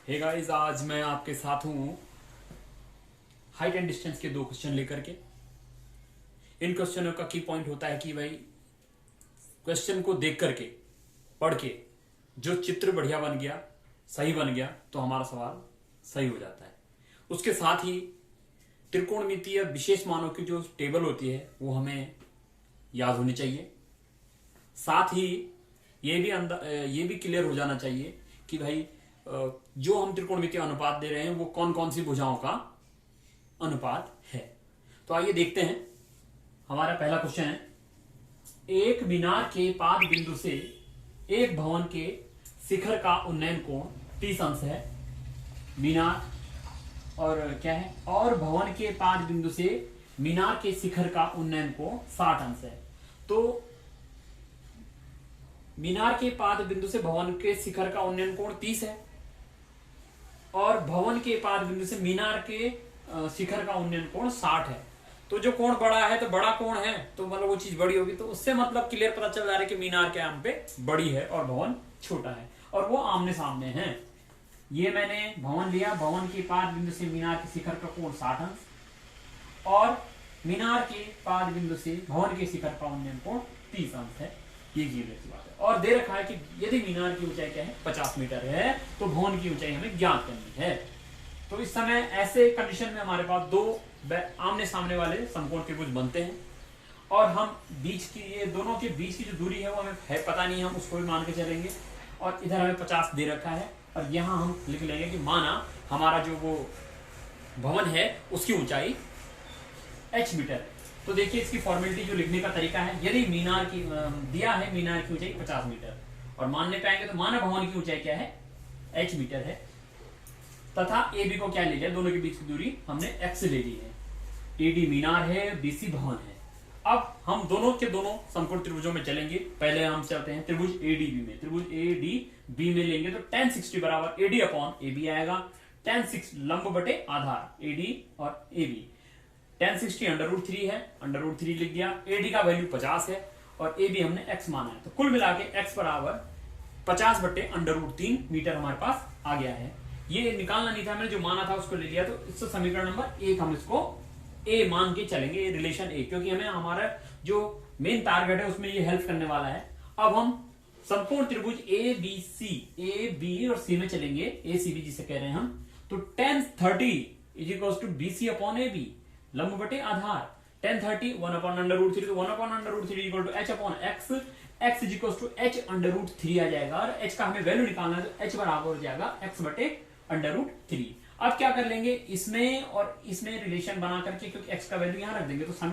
Hey guys, आज मैं आपके साथ हूँ हाइट एंड डिस्टेंस के 2 क्वेश्चन लेकर के। इन क्वेश्चनों का की पॉइंट होता है कि भाई क्वेश्चन को देख करके पढ़ के जो चित्र बढ़िया बन गया, सही बन गया, तो हमारा सवाल सही हो जाता है। उसके साथ ही त्रिकोणमितीय विशेष मानों की जो टेबल होती है वो हमें याद होनी चाहिए। साथ ही ये भी क्लियर हो जाना चाहिए कि भाई जो हम त्रिकोणमितीय अनुपात दे रहे हैं वो कौन कौन सी भुजाओं का अनुपात है। तो आइए देखते हैं। हमारा पहला क्वेश्चन है, एक मीनार के पाद बिंदु से एक भवन के शिखर का उन्नयन कोण 30 अंश है। मीनार और क्या है, और भवन के पाद बिंदु से मीनार के शिखर का उन्नयन कोण 60 अंश है। तो मीनार के पाद बिंदु से भवन के शिखर का उन्नयन कोण 30 है और भवन के पाद बिंदु से मीनार के शिखर का उन्नयन कोण 60 है। तो जो कोण बड़ा है तो बड़ा कोण है, तो मतलब वो चीज बड़ी होगी, तो उससे मतलब क्लियर पता चल रहा है कि मीनार के आम पे बड़ी है और भवन छोटा है और वो आमने सामने है। ये मैंने भवन लिया, भवन के पाद बिंदु से मीनार के शिखर का कोण 60 अंश और मीनार के पाद बिंदु से भवन के शिखर का उन्नयन कोण 30 अंश है। ये क्लियर बात है। और दे रखा है कि यदि मीनार की ऊंचाई क्या है 50 मीटर है तो भवन की ऊंचाई हमें ज्ञात करनी है। तो इस समय ऐसे कंडीशन में हमारे पास दो आमने सामने वाले समकोण त्रिभुज बनते हैं और हम बीच की, ये दोनों के बीच की जो दूरी है वो हमें है पता नहीं, हम उसको भी मान के चलेंगे। और इधर हमें 50 दे रखा है और यहाँ हम लिख लेंगे कि माना हमारा जो वो भवन है उसकी ऊंचाई h मीटर है। तो देखिए इसकी फॉर्मेलिटी जो लिखने का तरीका है, यदि मीनार की दिया है मीनार की ऊंचाई 50 मीटर और मानने पे आएंगे तो माना भवन की ऊंचाई क्या है h मीटर है तथा ए बी को क्या ले लिया, दोनों के बीच की दूरी हमने x ले ली है। AD मीनार है, BC भवन है। अब हम दोनों के दोनों समकोण त्रिभुजों में चलेंगे। पहले हम चलते हैं त्रिभुज ADB में। त्रिभुज ADB में लेंगे तो tan 60 बराबर AD अपॉन AB आएगा। tan 6 लंब बटे आधार AD और AB। tan 60 √3 है, √3 लिख दिया। AD का वैल्यू 50 है और AB हमने x माना है, तो कुल मिला के x बराबर 50 बटे √3 मीटर हमारे पास आ गया है। ये निकालना नहीं था, मैंने जो माना था उसको ले लिया। तो इससे समीकरण नंबर 1 हम इसको A मान के चलेंगे, रिलेशन A, क्योंकि हमें हमारा जो मेन टारगेट है उसमें ये हेल्प करने वाला है। अब हम संपूर्ण त्रिभुज A B और C में चलेंगे, ACB जिसे कह रहे हैं हम। तो tan 30 = BC अपॉन AB, लंब बटे आधार। tan 30 1 अपॉन √3, तो 1 upon √3 = h upon x, x h √3 आ जाएगा और h का हमें वैल्यू निकालना है तो h बराबर हो जाएगा x बटे √3। अब क्या कर लेंगे, इसमें और इसमें रिलेशन बना करके, क्योंकि x का वैल्यू यहां रख देंगे, तो सम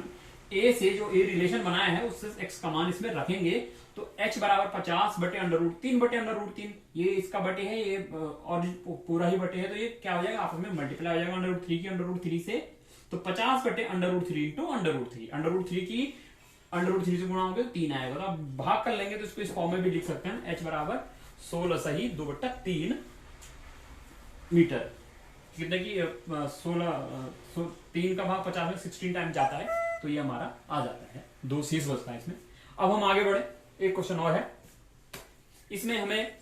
a से जो a रिलेशन बनाया है उससे x का मान इसमें रखेंगे। तो h बराबर 50 बटे √3 ये इसका बटे है, ये और पूरा ही बटे है, तो ये क्या हो जाएगा आपस में मल्टीप्लाई हो जाएगा √3 की √3 से। तो 50 बटे √3 इंटू √3 की √3 से गुणा होगा तो 3 आएगा। तो आप भाग कर लेंगे तो इसको इस फॉर्म में भी लिख सकते हैं, h बराबर 16 सही 2/3 मीटर। कितने की 3 का भाग 50 में 16 टाइम जाता है, तो ये हमारा आ जाता है। 2 शेष बचता है इसमें। अब हम आगे बढ़े, एक क्वेश्चन और है। इसमें हमें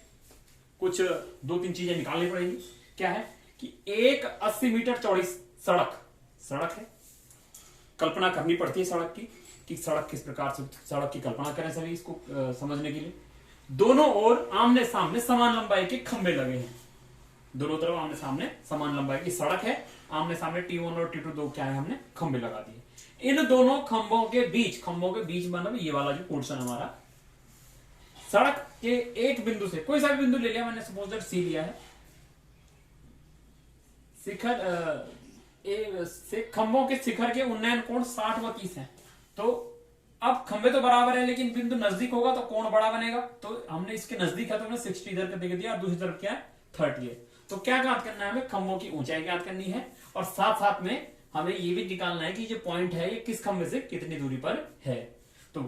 कुछ 2-3 चीजें निकालनी पड़ेगी। क्या है कि एक 80 मीटर चौड़ी सड़क है। कल्पना करनी पड़ती है सड़क की, कि सड़क किस प्रकार से, सड़क की कल्पना करें सभी इसको समझने के लिए। दोनों ओर आमने सामने समान लंबाई के खंभे लगे हैं। दोनों तरफ आमने सामने समान लंबाई की सड़क है। आमने सामने T1 और T2 दो क्या है, हमने खंभे लगा दिए। इन दोनों खंभों के बीच मतलब ये वाला जो पोर्शन हमारा, सड़क के एक बिंदु से, कोई सा भी बिंदु ले लिया, मैंने सपोज दैट C लिया है, शिखर से खंभों के शिखर के उन्नयन कोण 60 व 30 है। तो अब खंभे तो बराबर है लेकिन बिंदु नजदीक होगा तो कोण बड़ा बनेगा। तो हमने इसके नजदीक है तो हमने 60 इधर का दे दिया और दूसरी तरफ क्या है 30 है। तो क्या ज्ञात करना है, हमें खंभों की ऊंचाई ज्ञात करनी है और साथ साथ में हमें ये भी निकालना है कि जो पॉइंट है ये किस खंभे से कितनी दूरी पर है। तो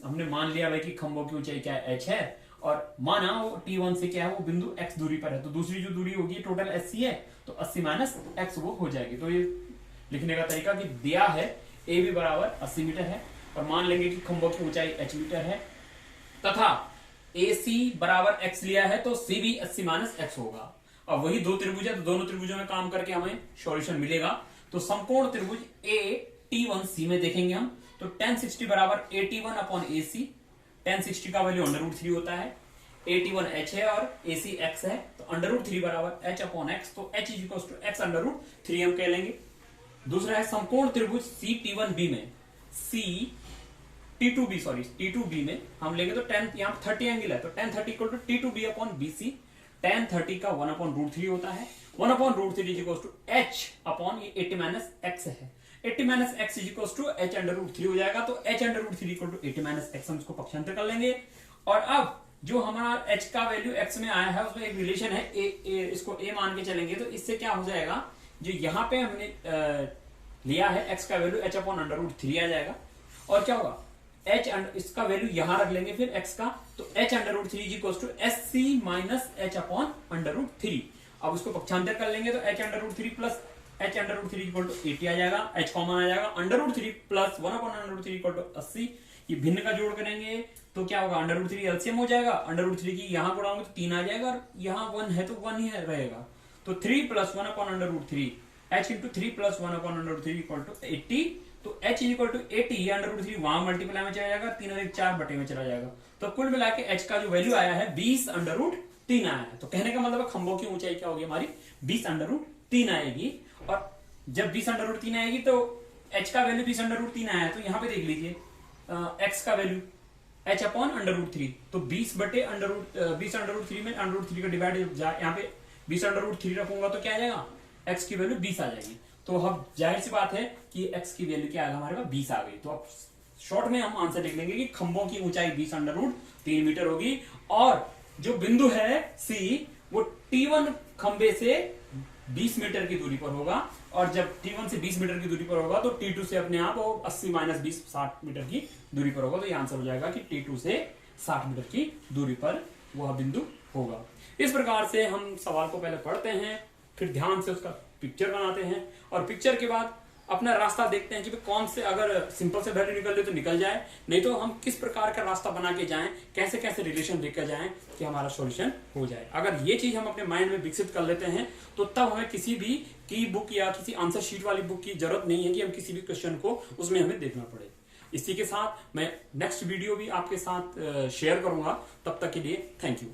हमने मान लिया भाई कि खंभों की ऊंचाई क्या है h है और माना वो T1 से क्या है वो बिंदु x दूरी पर है। तो दूसरी जो दूरी होगी टोटल 80 है, तो 80 - x वो हो जाएगी। तो ये लिखने का तरीका कि दिया है AB बराबर 80 मीटर है और मान लेंगे कि खंभों की ऊंचाई h मीटर है तथा AC बराबर x लिया है तो CB 80 - x होगा। अब वही दो त्रिभुज है तो दोनों त्रिभुजों में काम करके हमें सॉल्यूशन मिलेगा। तो समकोण त्रिभुज AT1C में देखेंगे हम, तो tan 60 बराबर AT1 अपॉन AC। tan 60 का वैल्यू √3 होता है, AT1 H है और AC X है, तो √3 बराबर H अपॉन X, तो H is equal to X √3 हम कह लेंगे। दूसरा है समकोण त्रिभुज CT1B में, T2B में हम लेंगे तो tan, यहाँ 30 एंगल है तो tan 30 equal to T2B upon BC। tan 30 का 1 अपॉन √3 होता है, 1 upon √3 is equal to H upon ये 80 माइनस X है, 80 minus X is equal to H √3 हो जाएगा, तो H √3 equal to 80 minus X हम इसको पक्षांतर कर लेंगे। और अब जो हमारा H का वैल्यू X में आया है उसमें एक रिलेशन है इसको A मान के चलेंगे, तो इससे क्या हो जाएगा, जो यहाँ पे हमने लिया है X का वैल्यू H अपॉन √3 आ जाएगा, और क्या होगा H इसका वैल्यू यहां रख लेंगे फिर X का, तो H √3 is equal to SC minus H upon √3। अब उसको पक्षांतर कर लेंगे तो H √3 plus H √3 equal to 80 आ जाएगा, H कॉमन आ जाएगा, √3 प्लस 1 अपॉन √3 इक्वल टू 80। ये भिन्न का जोड़ करेंगे तो क्या होगा, √3 एलसीएम हो जाएगा, √3 की यहां गुणाओगे तो 3 आ जाएगा, और यहाँ 1 है तो 1 ही रहेगा, तो 3 plus 1 upon √3, H into 3 plus 1 upon √3 equal to 80। तो H इक्वल टू 80, √3 वहां मल्टीप्लाई में चला जाएगा, 3 और 1 4 बटे में चला जाएगा, तो कुल मिला के H का जो वैल्यू आया है 20 √3 आया है। तो कहने का मतलब खंभों की ऊंचाई क्या होगी हमारी 20 √3 आएगी, और जब 20 √3 आएगी तो H का वैल्यू 20 √3 आया है, तो यहाँ पे देख लीजिए X का वैल्यू H अपॉन √3, तो 20 बटे 20 √3 में √3 का डिवाइड, यहाँ पे 20 √3 रखूंगा तो क्या आ जाएगा, X की वैल्यू 20 आ जाएगी। तो अब जाहिर सी बात है कि X की वैल्यू क्या आएगा हमारे पास 20 आ गई। तो अब शॉर्ट में हम आंसर लिख लेंगे कि खंभों की ऊंचाई 20 √3 मीटर होगी, और जो बिंदु है C वो T1 खंबे से 20 मीटर की दूरी पर होगा, और जब T1 से 20 मीटर की दूरी पर होगा तो T2 से अपने आप वो 80 माइनस 20 60 मीटर की दूरी पर होगा। तो ये आंसर हो जाएगा कि T2 से 60 मीटर की दूरी पर वह बिंदु होगा। इस प्रकार से हम सवाल को पहले पढ़ते हैं, फिर ध्यान से उसका पिक्चर बनाते हैं, और पिक्चर के बाद अपना रास्ता देखते हैं कि कौन से, अगर सिंपल से वैल्यू निकल ले तो निकल जाए, नहीं तो हम किस प्रकार का रास्ता बना के जाएं, कैसे कैसे रिलेशन लेकर जाएं कि हमारा सॉल्यूशन हो जाए। अगर ये चीज हम अपने माइंड में विकसित कर लेते हैं तो तब हमें किसी भी की बुक या किसी आंसर शीट वाली बुक की जरूरत नहीं है कि हम किसी भी क्वेश्चन को उसमें हमें देखना पड़े। इसी के साथ मैं नेक्स्ट वीडियो भी आपके साथ शेयर करूंगा, तब तक के लिए थैंक यू।